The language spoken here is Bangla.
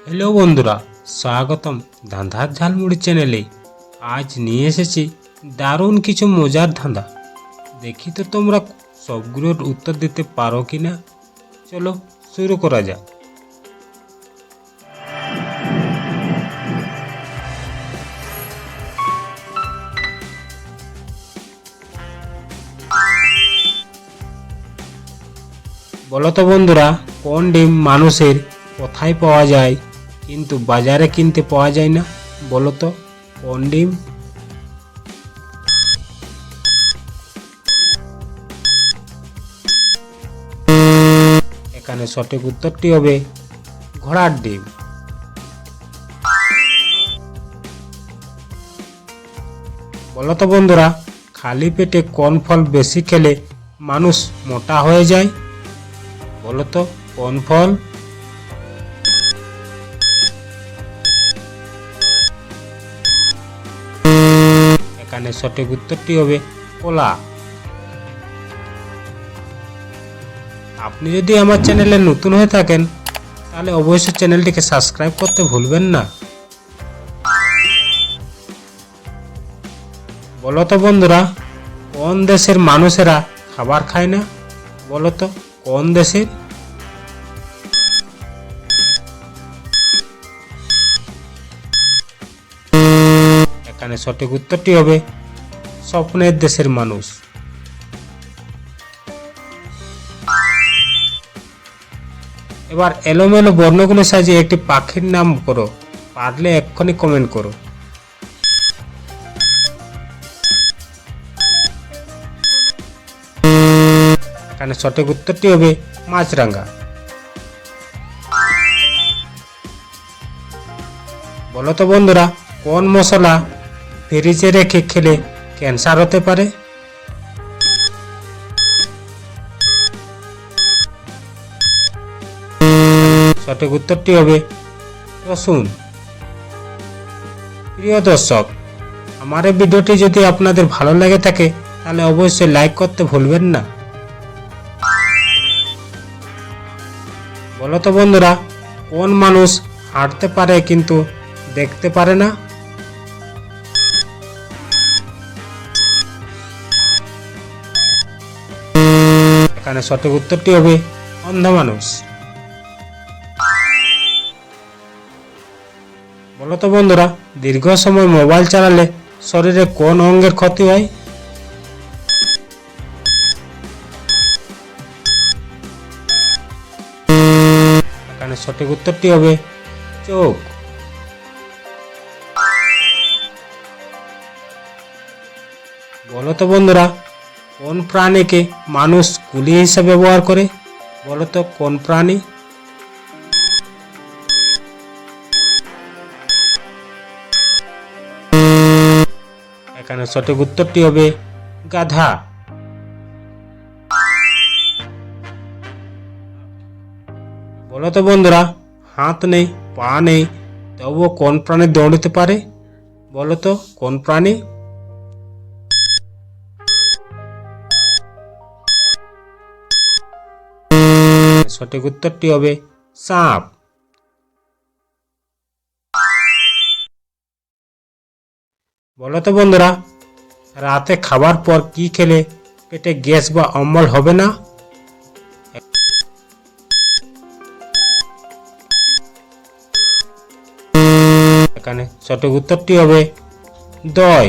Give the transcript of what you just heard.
হ্যালো বন্ধুরা, স্বাগতম ধাঁধার ঝালমুড়ি চ্যানেলে। আজ নিয়ে এসেছি দারুণ কিছু মজার ধাঁধা। দেখি তো তোমরা সবগুলোর উত্তর দিতে পারো কি না। চলো শুরু করা যাক। বলো তো বন্ধুরা, কোন ডিম মানুষের কোথায় পাওয়া যায় কিন্তু বাজারে কিনতে পাওয়া যায় না? বলো তো কোন ডিম? এখানে সঠিক উত্তরটি হবে ঘোড়ার ডিম। বলো তো বন্ধুরা, খালি পেটে কোন ফল বেশি খেলে মানুষ মোটা হয়ে যায়? বলো তো কোন ফল? এখানে সঠিক উত্তরটি হবে কলা। আপনি যদি আমার চ্যানেলে নতুন হয়ে থাকেন তাহলে অবশ্যই চ্যানেলটিকে সাবস্ক্রাইব করতে ভুলবেন না। বলো তো বন্ধুরা, কোন দেশের মানুষেরা খাবার খায় না? বলো তো কোন দেশের? এখানে সঠিক উত্তরটি হবে স্বপ্নের দেশের মানুষ। এবার এলোমেলো বর্ণগুলো সাজিয়ে একটি পাখির নাম করো, পারলে এক্ষুনি কমেন্ট করো। এখানে সঠিক উত্তরটি হবে মাছরাঙা। বলো তো বন্ধুরা, কোন মশলা ফ্রিজে রেখে খেলে ক্যান্সার হতে পারে? সঠিক উত্তরটি হবে রসুন। প্রিয় দর্শক, আমার এই ভিডিওটি যদি আপনাদের ভালো লেগে থাকে তাহলে অবশ্যই লাইক করতে ভুলবেন না। বলো তো বন্ধুরা, কোন মানুষ হাঁটতে পারে কিন্তু দেখতে পারে না? এখানে সঠিক উত্তরটি হবে অন্ধ মানুষ। বলো তো বন্ধুরা, দীর্ঘ সময় মোবাইল চালালে শরীরে কোন অঙ্গের ক্ষতি হয়? এখানে সঠিক উত্তরটি হবে চোখ। বলো তো বন্ধুরা, কোন প্রাণীকে মানুষ কুলি হিসেবে ব্যবহার করে? বলো তো কোন প্রাণী? এখানে সঠিক উত্তরটি হবে গাধা। বলো তো বন্ধুরা, হাত নেই পা নেই তবুও কোন প্রাণী দৌড়তে পারে? বলো তো কোন প্রাণী? সঠিক উত্তরটি হবে সাপ। বলো তো বন্ধুরা, রাতে খাবার পর কি খেলে পেটে গ্যাস বা অম্বল হবে না? এখানে সঠিক উত্তরটি হবে দই।